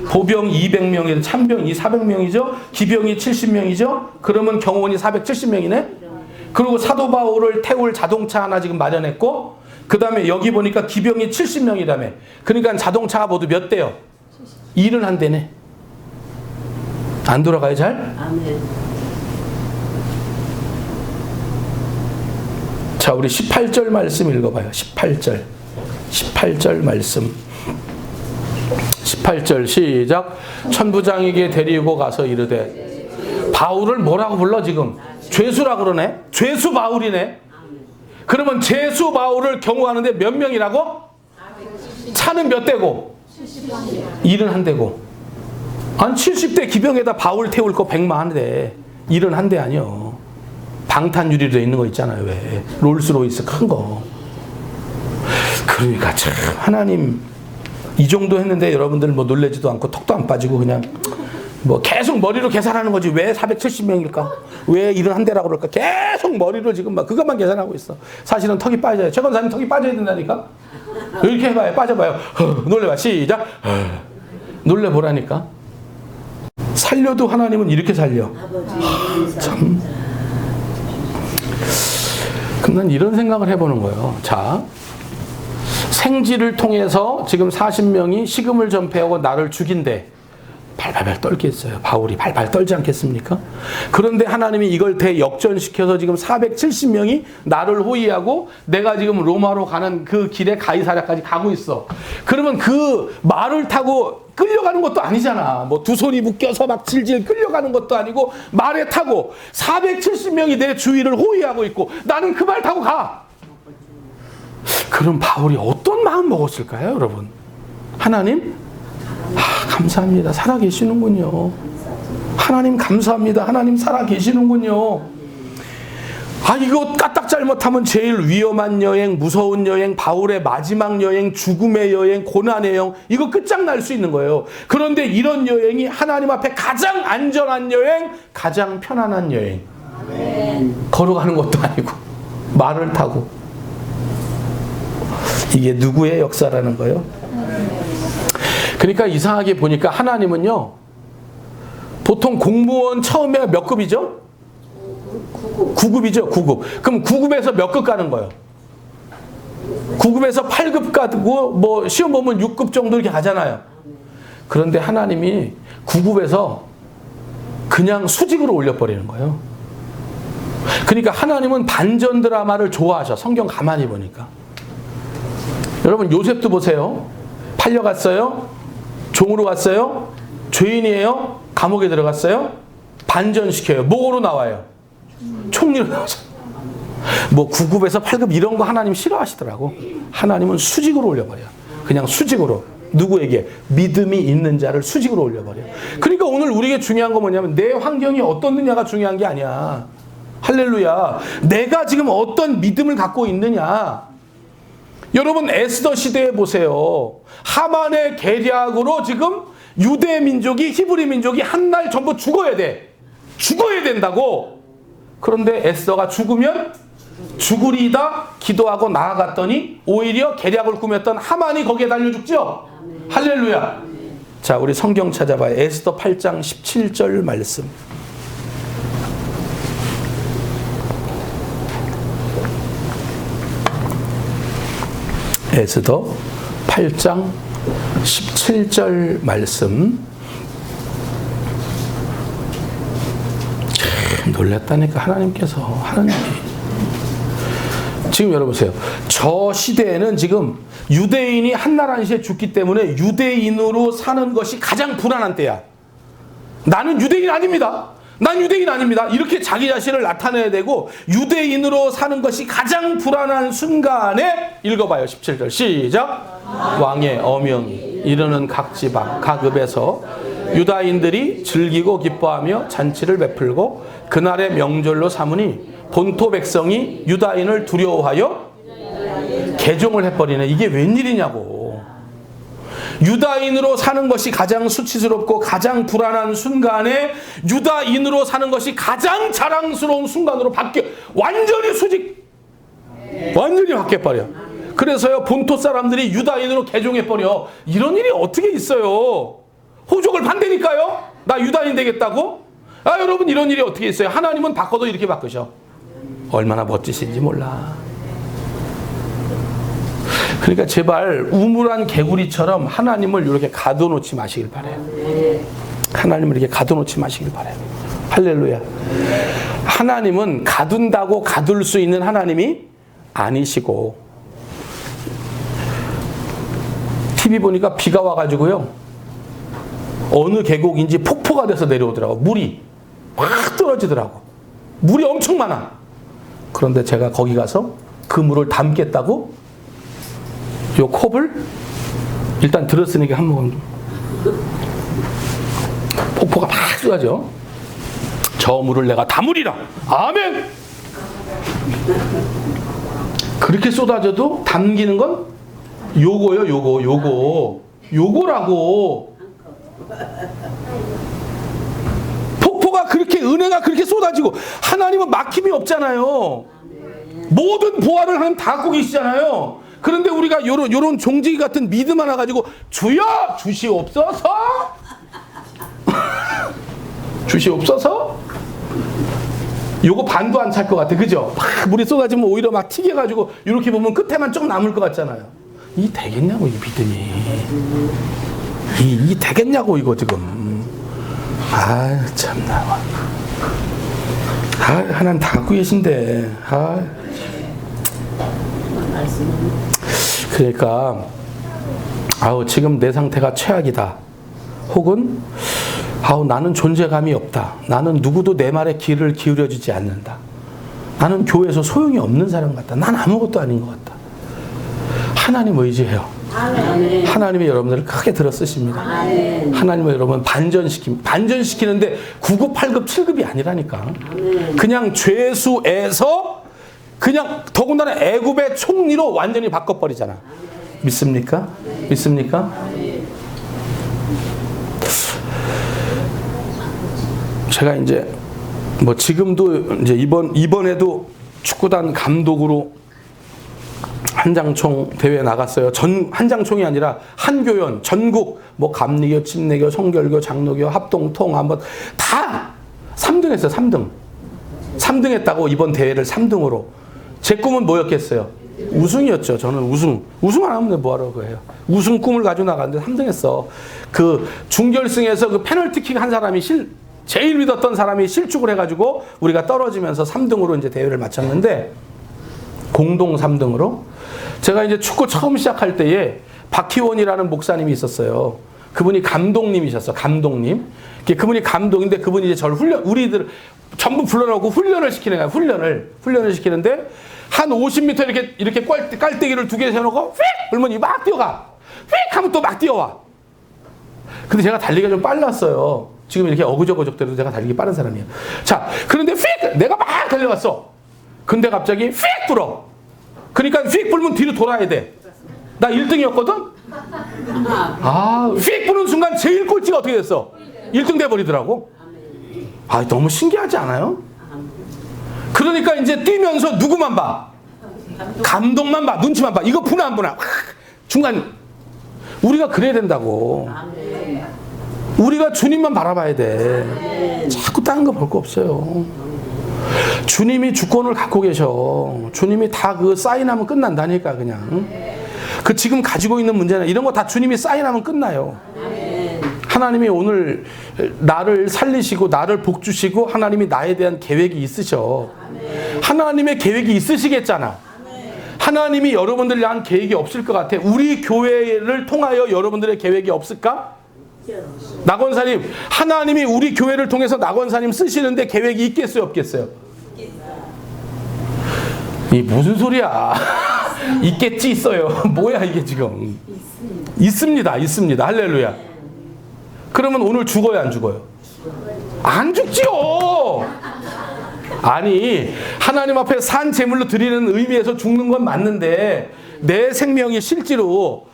보병 200명이죠. 참병이 400명이죠. 기병이 70명이죠. 그러면 경호원이 470명이네. 그리고 사도 바울을 태울 자동차 하나 지금 마련했고, 그 다음에 여기 보니까 기병이 70명이라며. 그러니까 자동차가 모두 몇 대요? 71대네. 안 돌아가요, 잘? 아멘. 자, 우리 18절 말씀 읽어봐요. 18절 말씀. 18절 시작. 천부장에게 데리고 가서 이르되. 바울을 뭐라고 불러 지금? 죄수라 그러네. 죄수 바울이네. 그러면 죄수 바울을 경호하는데 몇 명이라고? 차는 몇 대고? 71대고. 한 70대 기병에다 바울 태울 거 100만 대. 71대 아니요. 방탄유리로 있는 거 있잖아요. 왜? 롤스로이스 큰 거. 그러니까 참 하나님 이 정도 했는데 여러분들 뭐 놀래지도 않고 턱도 안 빠지고 그냥 뭐 계속 머리로 계산하는 거지. 왜 470명일까? 왜 71대라고 그럴까? 계속 머리로 지금 막 그것만 계산하고 있어. 사실은 턱이 빠져요. 최 권사님 턱이 빠져야 된다니까. 이렇게 해봐요. 빠져봐요. 놀래봐. 시작. 놀래보라니까. 살려도 하나님은 이렇게 살려. 참. 그럼 난 이런 생각을 해보는 거예요. 자, 생지를 통해서 지금 40명이 식음을 전폐하고 나를 죽인대. 발발발 떨겠어요. 바울이 발발 떨지 않겠습니까? 그런데 하나님이 이걸 대역전시켜서 지금 470명이 나를 호위하고 내가 지금 로마로 가는 그 길에 가이사랴까지 가고 있어. 그러면 그 말을 타고 끌려가는 것도 아니잖아. 뭐 두 손이 묶여서 막 질질 끌려가는 것도 아니고 말에 타고 470명이 내 주위를 호위하고 있고 나는 그 말 타고 가. 그럼 바울이 어떤 마음 먹었을까요, 여러분? 하나님? 감사합니다. 살아계시는군요. 하나님 감사합니다. 하나님 살아계시는군요. 이거 까딱 잘못하면 제일 위험한 여행, 무서운 여행, 바울의 마지막 여행, 죽음의 여행, 고난의 여행, 이거 끝장날 수 있는 거예요. 그런데 이런 여행이 하나님 앞에 가장 안전한 여행, 가장 편안한 여행. 걸어가는 것도 아니고 말을 타고. 이게 누구의 역사라는 거예요? 그러니까 이상하게 보니까 하나님은요, 보통 공무원 처음에 몇 급이죠? 9급이죠, 9급. 그럼 9급에서 몇 급 가는 거예요? 9급에서 8급 가고, 뭐, 시험 보면 6급 정도 이렇게 가잖아요. 그런데 하나님이 9급에서 그냥 수직으로 올려버리는 거예요. 그러니까 하나님은 반전 드라마를 좋아하셔. 성경 가만히 보니까. 여러분, 요셉도 보세요. 팔려갔어요. 종으로 갔어요. 죄인이에요. 감옥에 들어갔어요. 반전시켜요. 뭐로 나와요? 총리로 나와서. 뭐 9급에서 8급 이런 거 하나님 싫어하시더라고. 하나님은 수직으로 올려버려요. 그냥 수직으로. 누구에게? 믿음이 있는 자를 수직으로 올려버려요. 그러니까 오늘 우리에게 중요한 건 뭐냐면 내 환경이 어떻느냐가 중요한 게 아니야. 할렐루야. 내가 지금 어떤 믿음을 갖고 있느냐. 여러분 에스더 시대에 보세요. 하만의 계략으로 지금 유대 민족이, 히브리 민족이 한 날 전부 죽어야 돼. 죽어야 된다고. 그런데 에스더가 죽으면 죽으리다 기도하고 나아갔더니 오히려 계략을 꾸몄던 하만이 거기에 달려 죽죠. 할렐루야. 자, 우리 성경 찾아봐요. 에스더 8장 17절 말씀. 에스더 8장 17절 말씀. 참 놀랐다니까 하나님이. 지금 여러분 보세요. 저 시대에는 지금 유대인이 한나라시에 죽기 때문에 유대인으로 사는 것이 가장 불안한 때야. 나는 유대인 아닙니다. 난 유대인 아닙니다. 이렇게 자기 자신을 나타내야 되고 유대인으로 사는 것이 가장 불안한 순간에 읽어봐요. 17절 시작. 왕의 어명이 이르는 각 지방 각 읍에서 유다인들이 즐기고 기뻐하며 잔치를 베풀고 그날의 명절로 삼으니 본토 백성이 유다인을 두려워하여 개종을 해버리네. 이게 웬일이냐고. 유다인으로 사는 것이 가장 수치스럽고 가장 불안한 순간에 유다인으로 사는 것이 가장 자랑스러운 순간으로 완전히 바뀌어버려. 그래서요, 본토 사람들이 유다인으로 개종해버려. 이런 일이 어떻게 있어요? 호족을 반대니까요. 나 유다인 되겠다고? 여러분, 이런 일이 어떻게 있어요? 하나님은 바꿔도 이렇게 바꾸셔. 얼마나 멋지신지 몰라. 그러니까 제발 우물한 개구리처럼 하나님을 이렇게 가둬놓지 마시길 바라요. 하나님을 이렇게 가둬놓지 마시길 바라요. 할렐루야. 하나님은 가둔다고 가둘 수 있는 하나님이 아니시고, TV 보니까 비가 와가지고요, 어느 계곡인지 폭포가 돼서 내려오더라고. 물이 확 떨어지더라고. 물이 엄청 많아. 그런데 제가 거기 가서 그 물을 담겠다고 요 컵을 일단 들었으니까 한 모금, 폭포가 막 쏟아져. 저 물을 내가 담으리라. 아멘. 그렇게 쏟아져도 담기는 건 요거요. 요거라고. 폭포가 그렇게, 은혜가 그렇게 쏟아지고, 하나님은 막힘이 없잖아요. 모든 보화를 하나님 다 갖고 계시잖아요. 그런데 우리가 요런 종지기 같은 믿음 하나 가지고 주여 주시옵소서 주시옵소서, 요거 반도 안 찰 것 같아. 그죠? 막 물이 쏟아지면 오히려 막 튀겨가지고 이렇게 보면 끝에만 좀 남을 것 같잖아요. 이 되겠냐고, 이 믿음이. 이 되겠냐고, 이거 지금. 참나. 하나님 다 갖고 계신데. 그러니까 지금 내 상태가 최악이다. 혹은 나는 존재감이 없다. 나는 누구도 내 말에 귀를 기울여주지 않는다. 나는 교회에서 소용이 없는 사람 같다. 난 아무것도 아닌 것 같다. 하나님 의지해요. 아멘. 하나님이 여러분들을 크게 들어 쓰십니다. 아멘. 하나님은 여러분 반전시키는데 9급, 8급, 7급이 아니라니까. 아멘. 그냥 죄수에서 그냥 더군다나 애굽의 총리로 완전히 바꿔버리잖아. 믿습니까? 믿습니까? 제가 이제 지금도 이제 이번에도 축구단 감독으로 한장총 대회 나갔어요. 한장총이 아니라 한교연 전국 감리교, 침례교, 성결교, 장로교, 합동통 한번 다 3등 했어요. 3등 했다고. 이번 대회를 3등으로. 제 꿈은 뭐였겠어요? 우승이었죠. 저는 우승 안 하면 뭐하라고 해요. 우승 꿈을 가지고 나갔는데 3등 했어. 그 중결승에서 그 페널티킥 한 사람이 제일 믿었던 사람이 실축을 해가지고 우리가 떨어지면서 3등으로 이제 대회를 마쳤는데, 공동 3등으로. 제가 이제 축구 처음 시작할 때에 박희원이라는 목사님이 있었어요. 그분이 감독님이셨어. 감독님. 그분이 감독인데 그분이 이제 저를 우리들 전부 불러놓고 훈련을 시키는 거야. 훈련을 시키는데 한 50m 이렇게 깔때기를 2개 세워놓고 휙! 불면 막 뛰어가. 휙! 하면 또 막 뛰어와. 근데 제가 달리기가 좀 빨랐어요. 지금 이렇게 어그적어적대로 제가 달리기 빠른 사람이에요. 자, 그런데 휙! 내가 막 달려갔어. 근데 갑자기 휙! 불어. 그러니까 휙! 불면 뒤로 돌아야 돼. 나 1등이었거든? 휙! 부는 순간 제일 꼴찌가 어떻게 됐어? 1등 돼버리더라고. 너무 신기하지 않아요? 그러니까 이제 뛰면서 누구만 봐? 감독만 봐. 눈치만 봐. 이거 부나 안 부나? 중간. 우리가 그래야 된다고. 우리가 주님만 바라봐야 돼. 자꾸 다른 거 볼 거 없어요. 주님이 주권을 갖고 계셔. 주님이 다 사인하면 끝난다니까, 그냥. 그 지금 가지고 있는 문제나 이런 거 다 주님이 사인하면 끝나요. 하나님이 오늘 나를 살리시고 나를 복 주시고 하나님이 나에 대한 계획이 있으셔. 하나님의 계획이 있으시겠잖아. 하나님이 여러분들을 위한 계획이 없을 것 같아. 우리 교회를 통하여 여러분들의 계획이 없을까? 낙원사님, 하나님이 우리 교회를 통해서 낙원사님 쓰시는데 계획이 있겠어요, 없겠어요? 이 무슨 소리야? 있겠지, 있어요. 뭐야 이게 지금? 있습니다, 있습니다. 할렐루야. 그러면 오늘 죽어요, 안 죽어요? 안 죽지요. 아니, 하나님 앞에 산 제물로 드리는 의미에서 죽는 건 맞는데 내 생명이 실제로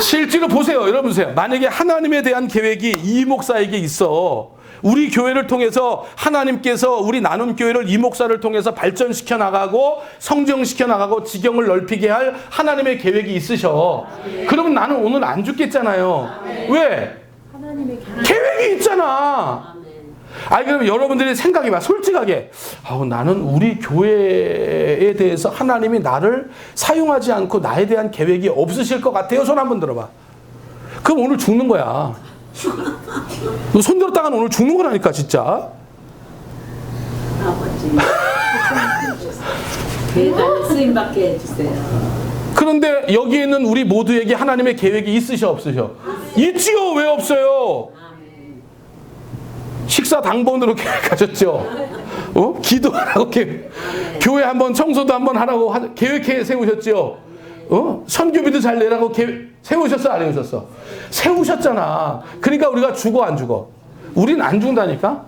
실제로 보세요. 여러분 보세요. 만약에 하나님에 대한 계획이 이 목사에게 있어. 우리 교회를 통해서 하나님께서 우리 나눔교회를 이 목사를 통해서 발전시켜 나가고 성정시켜 나가고 지경을 넓히게 할 하나님의 계획이 있으셔. 그러면 나는 오늘 안 죽겠잖아요. 왜? 계획이 있잖아. 아니 그럼 여러분들이 생각해봐. 솔직하게 나는 우리 교회에 대해서 하나님이 나를 사용하지 않고 나에 대한 계획이 없으실 것 같아요. 손 한번 들어봐. 그럼 오늘 죽는 거야. 너 손 들었다가는 오늘 죽는 거라니까 진짜. 아버지 쓰임받게 해주세요. 그런데 여기 있는 우리 모두에게 하나님의 계획이 있으셔 없으셔? 있지요. 왜 없어요? 식사 당번으로 계획하셨죠. 기도하라고 교회 한번 청소도 한번 하라고 계획해 세우셨죠. 선교비도 잘 내라고 세우셨어, 안 세우셨어? 세우셨잖아. 그러니까 우리가 죽어, 안 죽어? 우린 안 죽는다니까.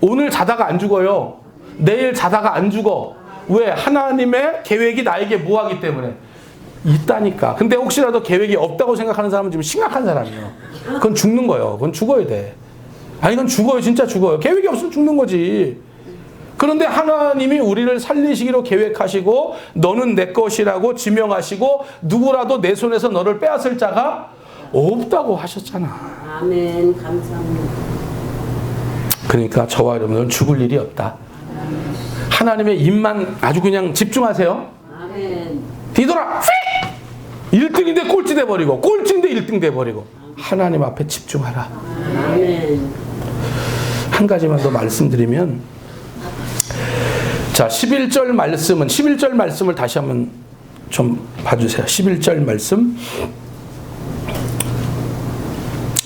오늘 자다가 안 죽어요. 내일 자다가 안 죽어. 왜? 하나님의 계획이 나에게 뭐하기 때문에 있다니까. 근데 혹시라도 계획이 없다고 생각하는 사람은 지금 심각한 사람이에요. 그건 죽는 거예요. 그건 죽어야 돼. 아니 그건 죽어요. 진짜 죽어요. 계획이 없으면 죽는 거지. 그런데 하나님이 우리를 살리시기로 계획하시고 너는 내 것이라고 지명하시고 누구라도 내 손에서 너를 빼앗을 자가 없다고 하셨잖아. 아멘. 감사합니다. 그러니까 저와 여러분은 죽을 일이 없다. 하나님의 입만 아주 그냥 집중하세요. 아멘. 뒤돌아 1등인데 꼴찌 돼버리고 꼴찌인데 1등 돼버리고 하나님 앞에 집중하라. 아멘. 한 가지만 더 말씀드리면, 자 11절 말씀은 11절 말씀을 다시 한번 좀 봐주세요. 11절 말씀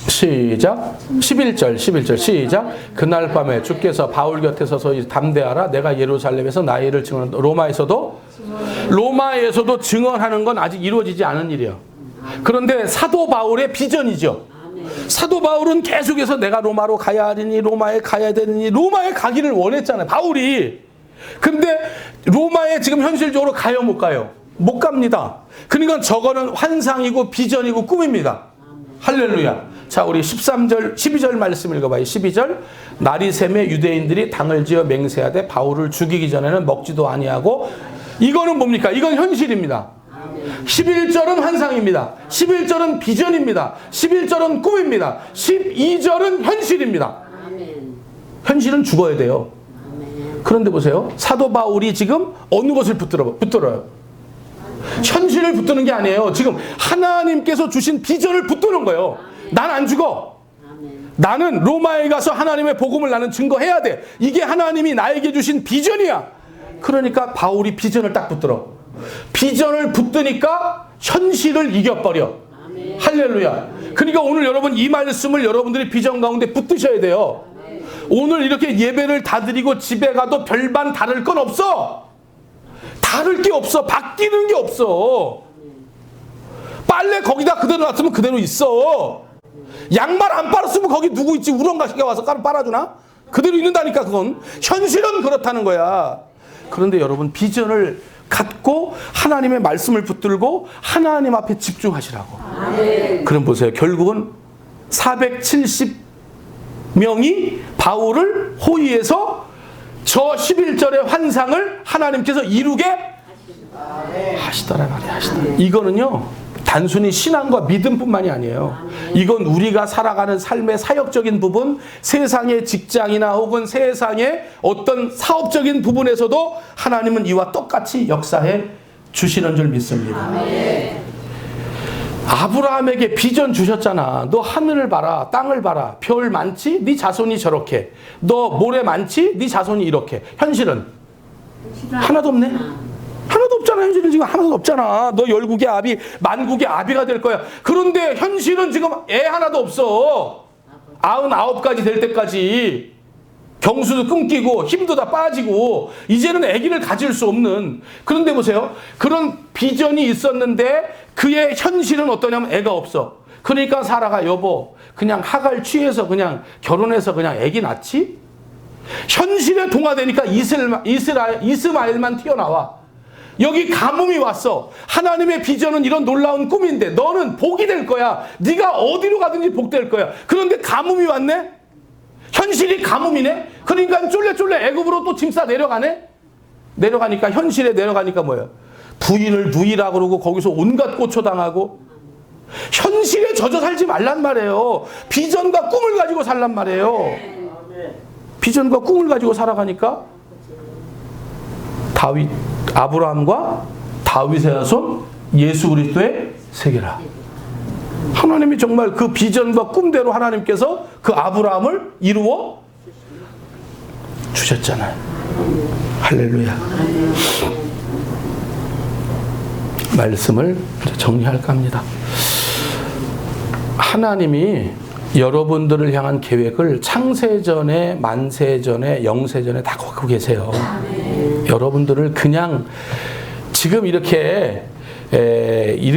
시작. 11절 시작. 그날 밤에 주께서 바울 곁에 서서 담대하라. 내가 예루살렘에서 나의 일을 증언한다. 로마에서도 증언하는 건 아직 이루어지지 않은 일이에요. 그런데 사도 바울의 비전이죠. 사도 바울은 계속해서 내가 로마로 가야 하리니 로마에 가야 되느니 로마에 가기를 원했잖아요. 바울이. 근데 로마에 지금 현실적으로 가요, 못 가요? 못 갑니다. 그러니까 저거는 환상이고 비전이고 꿈입니다. 할렐루야. 자, 우리 13절, 12절 말씀 읽어봐요. 12절. 날이 새매 유대인들이 당을 지어 맹세하되 바울을 죽이기 전에는 먹지도 아니하고. 이거는 뭡니까? 이건 현실입니다. 11절은 환상입니다. 11절은 비전입니다. 11절은 꿈입니다. 12절은 현실입니다. 현실은 죽어야 돼요. 그런데 보세요. 사도 바울이 지금 어느 것을 붙들어요? 현실을 붙드는 게 아니에요. 지금 하나님께서 주신 비전을 붙드는 거예요. 난 안 죽어. 나는 로마에 가서 하나님의 복음을 나는 증거해야 돼. 이게 하나님이 나에게 주신 비전이야. 그러니까 바울이 비전을 딱 붙들어. 비전을 붙드니까 현실을 이겨버려. 할렐루야. 그러니까 오늘 여러분 이 말씀을 여러분들이 비전 가운데 붙드셔야 돼요. 오늘 이렇게 예배를 다 드리고 집에 가도 별반 다를 건 없어. 다를 게 없어. 바뀌는 게 없어. 빨래 거기다 그대로 놨으면 그대로 있어. 양말 안 빨았으면 거기 누구 있지? 우렁가시가 와서 빨아주나? 그대로 있는다니까. 그건 현실은 그렇다는 거야. 그런데 여러분 비전을 갖고 하나님의 말씀을 붙들고 하나님 앞에 집중하시라고. 그럼 보세요. 결국은 470명이 바울을 호위해서 저 11절의 환상을 하나님께서 이루게 하시더라 말이야. 이거는요 단순히 신앙과 믿음뿐만이 아니에요. 이건 우리가 살아가는 삶의 사역적인 부분, 세상의 직장이나 혹은 세상의 어떤 사업적인 부분에서도 하나님은 이와 똑같이 역사해 주시는 줄 믿습니다. 아브라함에게 비전 주셨잖아. 너 하늘을 봐라, 땅을 봐라. 별 많지? 네 자손이 저렇게. 너 모래 많지? 네 자손이 이렇게. 현실은 하나도 없네. 하나도 없잖아. 현실은 지금 하나도 없잖아. 너 열국의 아비, 만국의 아비가 될 거야. 그런데 현실은 지금 애 하나도 없어. 99가지 될 때까지 경수도 끊기고 힘도 다 빠지고 이제는 아기를 가질 수 없는. 그런데 보세요. 그런 비전이 있었는데 그의 현실은 어떠냐면 애가 없어. 그러니까 사라가 여보 그냥 하갈 취해서 그냥 결혼해서 그냥 아기 낳지? 현실에 동화되니까 이스마엘만 튀어나와. 여기 가뭄이 왔어. 하나님의 비전은 이런 놀라운 꿈인데 너는 복이 될 거야. 네가 어디로 가든지 복될 거야. 그런데 가뭄이 왔네? 현실이 가뭄이네? 그러니까 쫄래쫄래 애굽으로 또 짐 싸 내려가네? 내려가니까 현실에 내려가니까 뭐예요? 부인을 누이라 그러고 거기서 온갖 고초당하고 현실에 젖어 살지 말란 말이에요. 비전과 꿈을 가지고 살란 말이에요. 비전과 꿈을 가지고 살아가니까 다윗, 아브라함과 다윗의 손 예수 그리스도의 세계라. 하나님이 정말 그 비전과 꿈대로 하나님께서 그 아브라함을 이루어 주셨잖아요. 할렐루야. 말씀을 정리할까 합니다. 하나님이 여러분들을 향한 계획을 창세전에, 만세전에, 영세전에 다 갖고 계세요. 여러분들을 그냥 지금 이렇게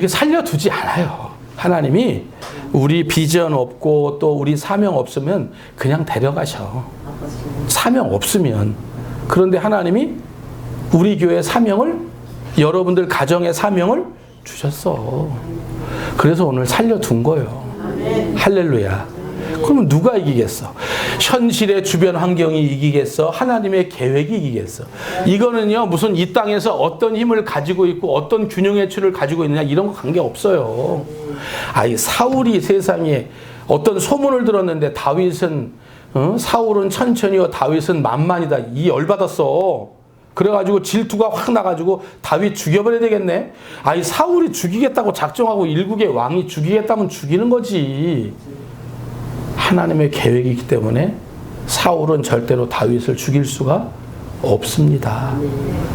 살려두지 않아요. 하나님이 우리 비전 없고 또 우리 사명 없으면 그냥 데려가셔. 사명 없으면. 그런데 하나님이 우리 교회 사명을, 여러분들 가정의 사명을 주셨어. 그래서 오늘 살려둔 거예요. 할렐루야. 그러면 누가 이기겠어? 현실의 주변 환경이 이기겠어? 하나님의 계획이 이기겠어? 이거는요, 무슨 이 땅에서 어떤 힘을 가지고 있고 어떤 균형의 추를 가지고 있느냐 이런 거 관계없어요. 아이 사울이 세상에 어떤 소문을 들었는데 다윗은 사울은 천천히요 다윗은 만만이다. 이 열받았어. 그래가지고 질투가 확 나가지고 다윗 죽여버려야 되겠네. 아이 사울이 죽이겠다고 작정하고 일국의 왕이 죽이겠다면 죽이는 거지. 하나님의 계획이기 때문에 사울은 절대로 다윗을 죽일 수가 없습니다.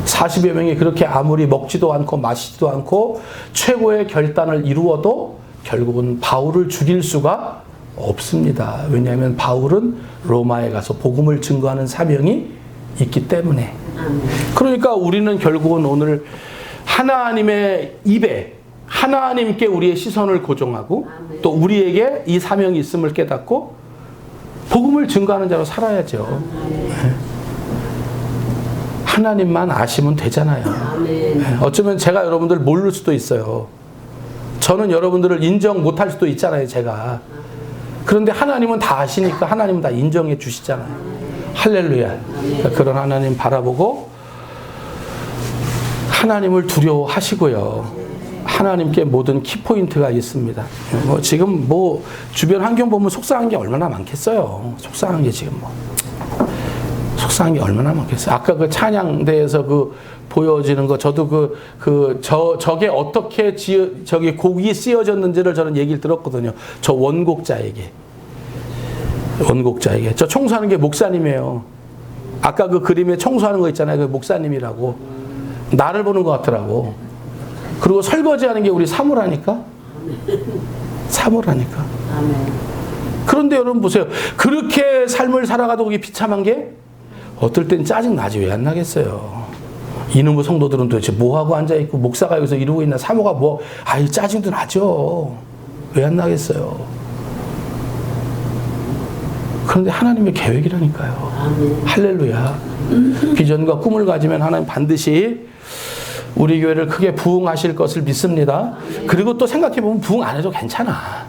40여 명이 그렇게 아무리 먹지도 않고 마시지도 않고 최고의 결단을 이루어도 결국은 바울을 죽일 수가 없습니다. 왜냐하면 바울은 로마에 가서 복음을 증거하는 사명이 있기 때문에. 그러니까 우리는 결국은 오늘 하나님의 입에 하나님께 우리의 시선을 고정하고 또 우리에게 이 사명이 있음을 깨닫고 복음을 증거하는 자로 살아야죠. 하나님만 아시면 되잖아요. 어쩌면 제가 여러분들 모를 수도 있어요. 저는 여러분들을 인정 못할 수도 있잖아요, 제가. 그런데 하나님은 다 아시니까 하나님은 다 인정해 주시잖아요. 할렐루야. 그런 하나님 바라보고 하나님을 두려워하시고요. 하나님께 모든 키포인트가 있습니다. 지금 주변 환경 보면 속상한 게 얼마나 많겠어요. 속상한 게 지금 속상한 게 얼마나 많겠어요. 아까 그 찬양대에서 보여지는 거, 저도 저게 어떻게 저기 곡이 쓰여졌는지를 저는 얘기를 들었거든요. 저 원곡자에게. 저 청소하는 게 목사님이에요. 아까 그 그림에 청소하는 거 있잖아요. 그 목사님이라고. 나를 보는 것 같더라고. 그리고 설거지하는 게 우리 사모라니까. 그런데 여러분 보세요. 그렇게 삶을 살아가도 그게 비참한 게 어떨 땐 짜증나지. 왜 안 나겠어요. 이놈의 성도들은 도대체 뭐하고 앉아있고 목사가 여기서 이러고 있나 사모가 짜증도 나죠. 왜 안 나겠어요. 그런데 하나님의 계획이라니까요. 할렐루야. 비전과 꿈을 가지면 하나님 반드시 우리 교회를 크게 부흥하실 것을 믿습니다. 그리고 또 생각해보면 부흥 안 해도 괜찮아.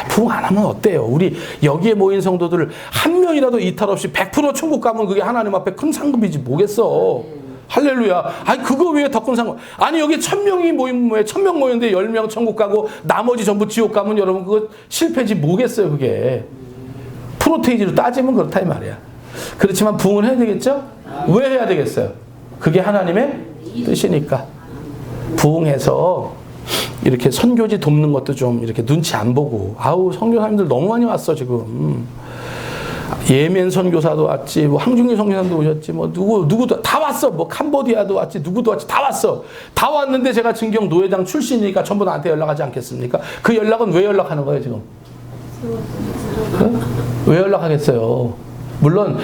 부흥 안 하면 어때요? 우리 여기에 모인 성도들 한 명이라도 이탈 없이 100% 천국 가면 그게 하나님 앞에 큰 상급이지 뭐겠어. 할렐루야. 그거 왜 더 큰 상급? 여기 1000명이 모이면 1000명 모였는데 10명 천국 가고 나머지 전부 지옥 가면 여러분 그거 실패지 뭐겠어요 그게. 프로테이지로 따지면 그렇다 이 말이야. 그렇지만 부흥은 해야 되겠죠? 왜 해야 되겠어요? 그게 하나님의 뜻이니까. 부흥해서 이렇게 선교지 돕는 것도 좀 이렇게 눈치 안 보고, 아우, 선교사님들 너무 많이 왔어, 지금. 예멘 선교사도 왔지, 뭐 항중일 선교사도 오셨지, 뭐 누구도 다 왔어. 뭐 캄보디아도 왔지, 누구도 왔지, 다 왔어. 다 왔는데 제가 증경 노회장 출신이니까 전부 나한테 연락하지 않겠습니까? 그 연락은 왜 연락하는 거예요, 지금? 왜 연락하겠어요? 물론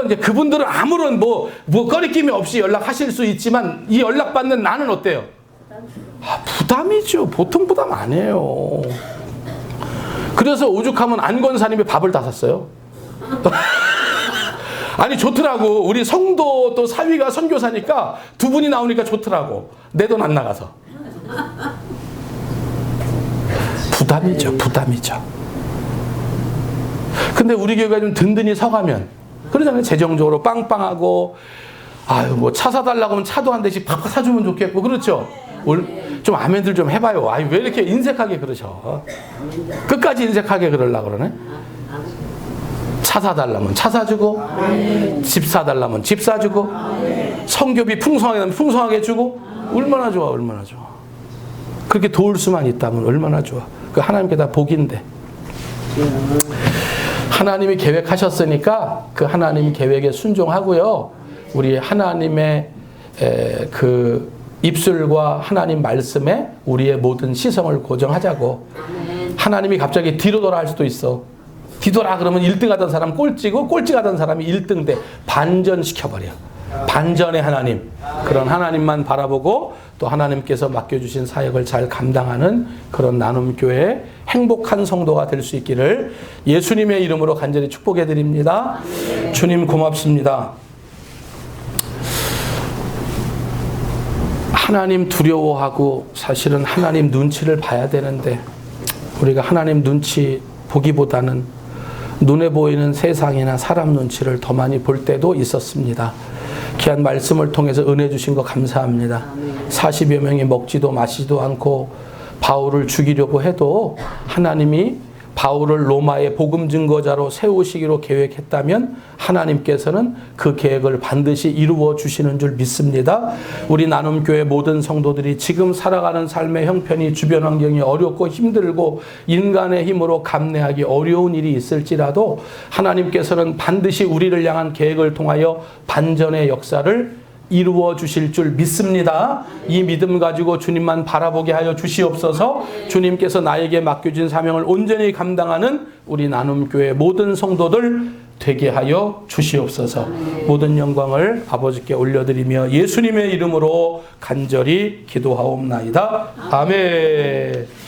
이제 그분들은 아무런 뭐 꺼리낌이 없이 연락하실 수 있지만, 이 연락받는 나는 어때요? 부담이죠. 보통 부담 아니에요. 그래서 오죽하면 안건사님이 밥을 다 샀어요. 아니, 좋더라고. 우리 성도 또 사위가 선교사니까 두 분이 나오니까 좋더라고. 내 돈 안 나가서. 부담이죠. 근데 우리 교회가 좀 든든히 서가면, 그러잖아요. 재정적으로 빵빵하고, 아유, 뭐 차 사달라고 하면 차도 한 대씩 팍팍 사주면 좋겠고, 그렇죠? 좀 아멘들 좀 해봐요. 아유, 왜 이렇게 인색하게 그러셔? 끝까지 인색하게 그러려고 그러네? 차 사달라면 차 사주고, 집 사달라면 집 사주고, 성교비 풍성하게 하면 풍성하게 주고, 얼마나 좋아. 그렇게 도울 수만 있다면 얼마나 좋아. 그 하나님께 다 복인데. 하나님이 계획하셨으니까 그 하나님 계획에 순종하고요. 우리 하나님의 그 입술과 하나님 말씀에 우리의 모든 시선을 고정하자고. 하나님이 갑자기 뒤로 돌아 할 수도 있어. 뒤돌아 그러면 1등 하던 사람 꼴찌고, 꼴찌 하던 사람이 1등 돼. 반전시켜버려. 반전의 하나님. 그런 하나님만 바라보고 또 하나님께서 맡겨주신 사역을 잘 감당하는 그런 나눔교회 행복한 성도가 될 수 있기를 예수님의 이름으로 간절히 축복해 드립니다. 주님 고맙습니다. 하나님 두려워하고 사실은 하나님 눈치를 봐야 되는데, 우리가 하나님 눈치 보기보다는 눈에 보이는 세상이나 사람 눈치를 더 많이 볼 때도 있었습니다. 귀한 말씀을 통해서 은혜 주신 거 감사합니다. 40여 명이 먹지도 마시지도 않고 바울을 죽이려고 해도 하나님이 바울을 로마의 복음 증거자로 세우시기로 계획했다면 하나님께서는 그 계획을 반드시 이루어 주시는 줄 믿습니다. 우리 나눔교회 모든 성도들이 지금 살아가는 삶의 형편이, 주변 환경이 어렵고 힘들고 인간의 힘으로 감내하기 어려운 일이 있을지라도 하나님께서는 반드시 우리를 향한 계획을 통하여 반전의 역사를 이루어 주실 줄 믿습니다. 이 믿음 가지고 주님만 바라보게 하여 주시옵소서. 주님께서 나에게 맡겨진 사명을 온전히 감당하는 우리 나눔교회 모든 성도들 되게 하여 주시옵소서. 모든 영광을 아버지께 올려드리며 예수님의 이름으로 간절히 기도하옵나이다. 아멘.